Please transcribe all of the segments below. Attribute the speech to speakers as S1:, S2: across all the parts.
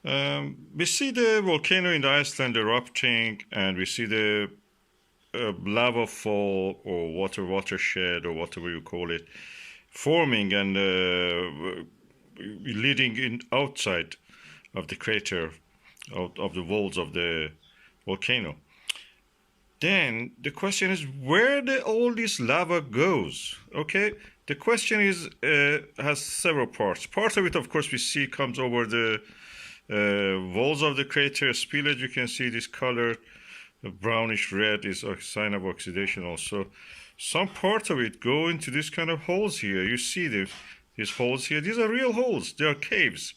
S1: We see the volcano in Iceland erupting, and we see the lava fall or watershed or whatever you call it forming and leading in outside of the crater of the walls of the volcano. Then the question is where all this lava goes. Okay, the question is has several parts. Part of it, of course, we see comes over the walls of the crater spillage. You can see this color, brownish red, is a sign of oxidation. Also, some part of it go into this kind of holes here. You see these holes here. These are real holes. They are caves,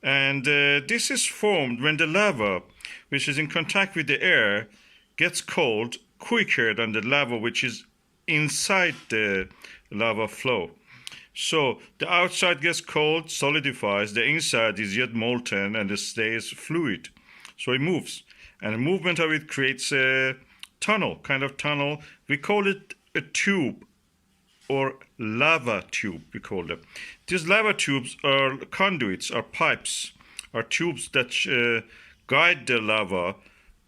S1: and this is formed when the lava, which is in contact with the air, gets cold quicker than the lava which is inside the lava flow. So the outside gets cold, solidifies, the inside is yet molten and it stays fluid. So it moves. And the movement of it creates a tunnel, kind of tunnel. We call it a tube or lava tube, we call them. These lava tubes are conduits, are pipes, are tubes that guide the lava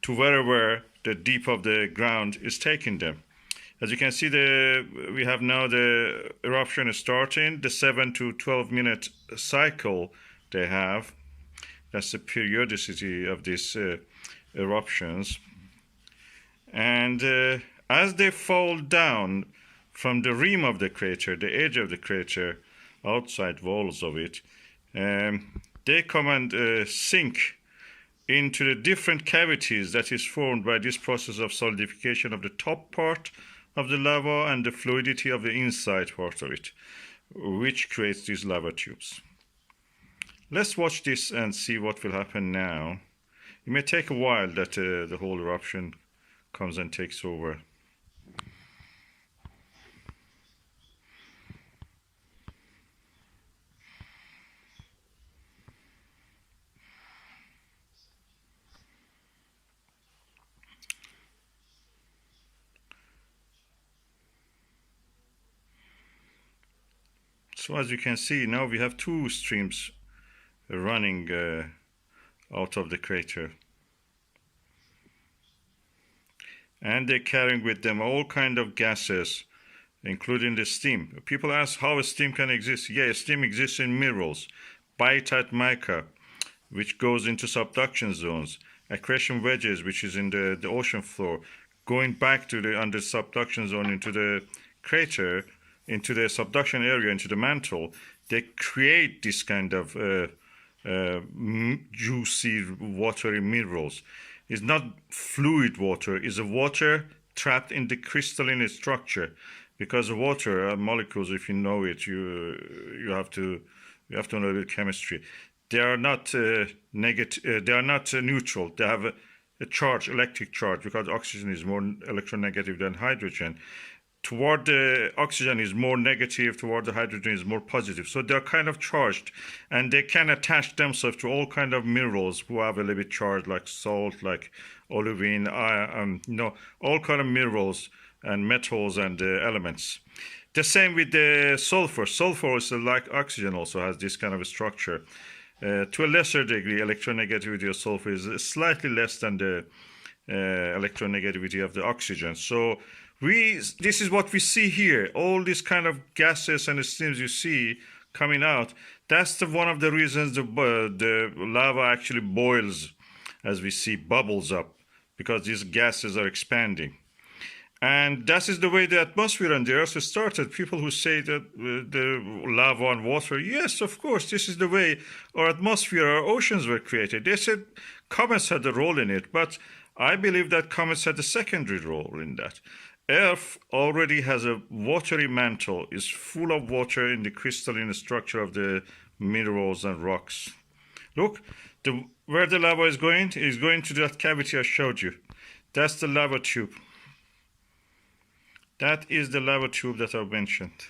S1: to wherever the deep of the ground is taking them. As you can see, we have now the eruption is starting, the 7 to 12 minute cycle they have. That's the periodicity of these eruptions. And as they fall down from the rim of the crater, the edge of the crater, outside walls of it, they come and sink into the different cavities that is formed by this process of solidification of the top part of the lava and the fluidity of the inside part of it, which creates these lava tubes. Let's watch this and see what will happen now. It may take a while that the whole eruption comes and takes over. So as you can see, now we have two streams running out of the crater. And they're carrying with them all kind of gases, including the steam. People ask how a steam can exist. Yeah, steam exists in minerals, biotite mica, which goes into subduction zones, accretion wedges, which is in the ocean floor, going back to the under subduction zone into the crater, into the subduction area, into the mantle. They create this kind of juicy, watery minerals. It's not fluid water, it's a water trapped in the crystalline structure. Because water molecules, if you know it, you have to know the chemistry. They are not negative. They are not neutral. They have a charge, electric charge, because oxygen is more electronegative than hydrogen. Toward the oxygen is more negative, toward the hydrogen is more positive. So they're kind of charged, and they can attach themselves to all kind of minerals who have a little bit charged, like salt, like olivine, all kind of minerals and metals and elements. The same with the sulfur. Sulfur is like oxygen, also has this kind of a structure. To a lesser degree, electronegativity of sulfur is slightly less than the electronegativity of the oxygen. So this is what we see here. All these kind of gases and steams you see coming out. That's one of the reasons the lava actually boils, as we see bubbles up, because these gases are expanding. And that is the way the atmosphere and the earth started. People who say that the lava and water, yes, of course, this is the way our atmosphere, our oceans were created. They said comets had a role in it, but I believe that comets had a secondary role in that. Earth already has a watery mantle, is full of water in the crystalline structure of the minerals and rocks. Look, where the lava is going to that cavity I showed you. That's the lava tube. That is the lava tube that I mentioned.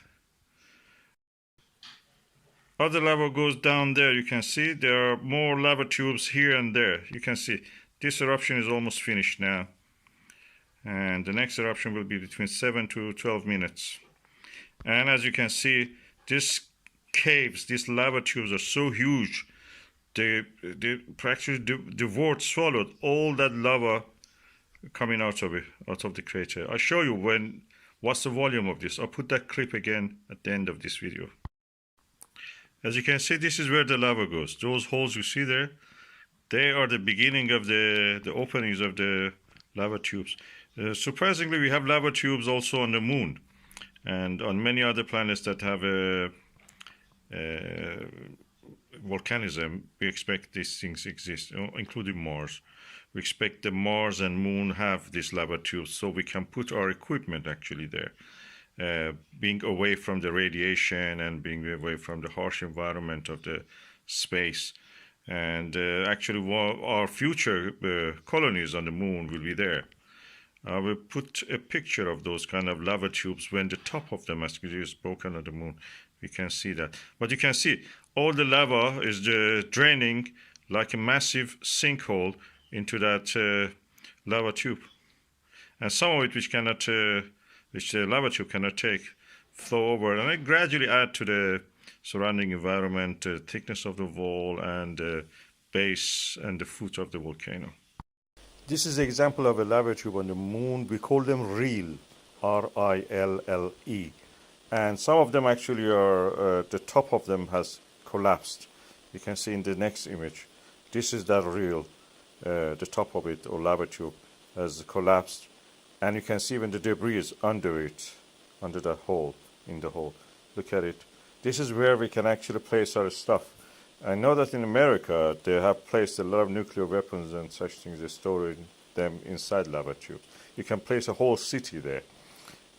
S1: Other lava goes down there. You can see there are more lava tubes here and there. You can see this eruption is almost finished now. And the next eruption will be between 7 to 12 minutes. And as you can see, these caves, these lava tubes are so huge practically the world swallowed all that lava coming out of it, out of the crater. I'll show you what's the volume of this. I'll put that clip again at the end of this video. As you can see, this is where the lava goes. Those holes you see there, they are the beginning of the openings of the lava tubes. Surprisingly, we have lava tubes also on the moon and on many other planets that have volcanism. We expect these things exist, including Mars. We expect the Mars and Moon have these lava tubes, so we can put our equipment actually there, being away from the radiation and being away from the harsh environment of the space. And actually, our future colonies on the Moon will be there. I will put a picture of those kind of lava tubes when the top of them actually is broken on the Moon. We can see that. But you can see all the lava is draining like a massive sinkhole into that lava tube, and some of it which the lava tube cannot take, flow over, and it gradually add to the surrounding environment, thickness of the wall, and base and the foot of the volcano. This is an example of a lava tube on the Moon. We call them RILLE, R-I-L-L-E, and some of them actually are the top of them has collapsed. You can see in the next image. This is that RILLE. The top of it, or lava tube, has collapsed, and you can see even the debris is under it, under that hole, in the hole. Look at it. This is where we can actually place our stuff. I know that in America they have placed a lot of nuclear weapons and such things. They store them inside lava tubes. You can place a whole city there.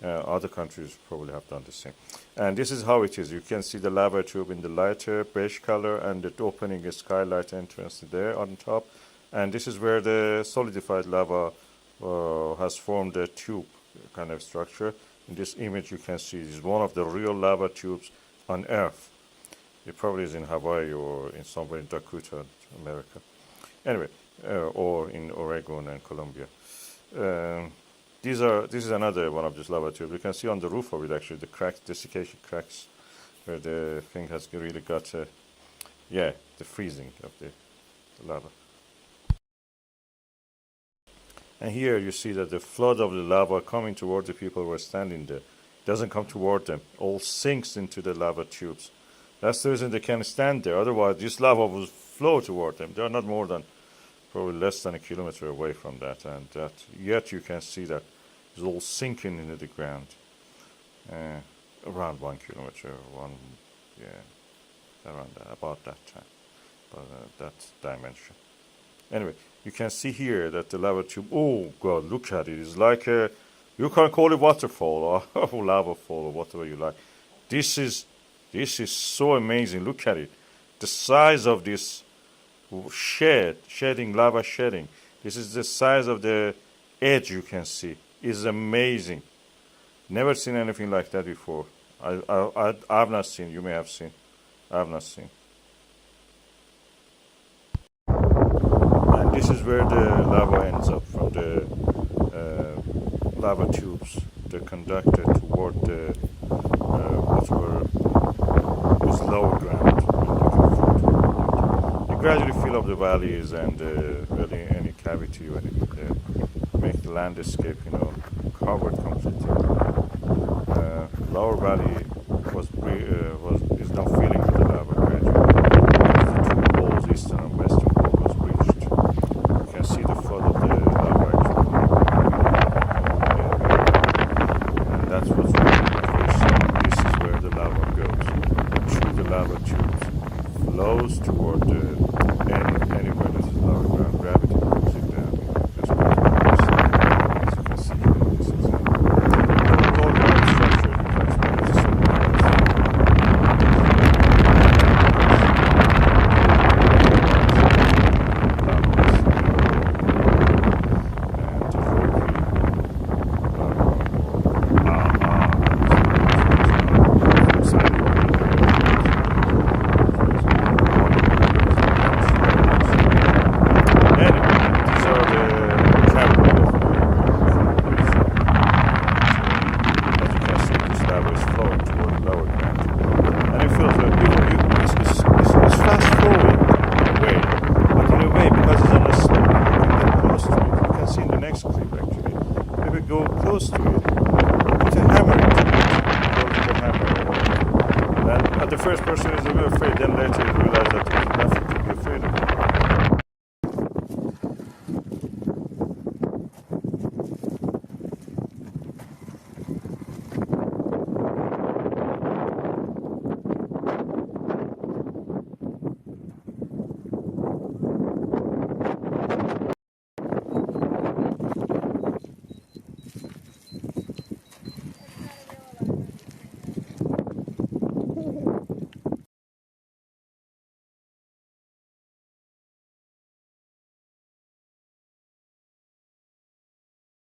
S1: Other countries probably have done the same. And this is how it is. You can see the lava tube in the lighter beige color, and the opening a skylight entrance there on top. And this is where the solidified lava has formed a tube kind of structure. In this image you can see this is one of the real lava tubes on Earth. It probably is in Hawaii or in somewhere in Dakota, America. Anyway, or in Oregon and Colombia. This is another one of these lava tubes. You can see on the roof of it actually the cracks, desiccation cracks, where the thing has really got, the freezing of the lava. And here you see that the flood of the lava coming toward the people who are standing there doesn't come toward them, all sinks into the lava tubes. That's the reason they can stand there. Otherwise, this lava will flow toward them. They are not more than probably less than a kilometer away from that, and yet you can see that it's all sinking into the ground. Around 1 kilometer, around that, about that time, that dimension. Anyway, you can see here that the lava tube, oh God, look at it. It's like you can call it waterfall or lava fall or whatever you like. This is so amazing. Look at it. The size of this lava shedding. This is the size of the edge you can see. It's amazing. Never seen anything like that before. I've not seen. You may have seen. I have not seen. This is where the lava ends up from the lava tubes. They're conducted toward the whatever is lower ground. You gradually fill up the valleys and really any cavity when it make the landscape, covered completely. Lower valley is now filling with the lava gradually. The two poles, eastern and western pole, was reached. You can see the flood of the lava actually. And that's what's this is where the lava goes. Through the lava tubes, flows toward anywhere that is lower ground. Gravity pulls it down. As you can see here in this example. The whole structure, that's why it's so we go close to it, put a hammer into it. Go to the hammer. And at the first person is a bit afraid, then later you realize that there's nothing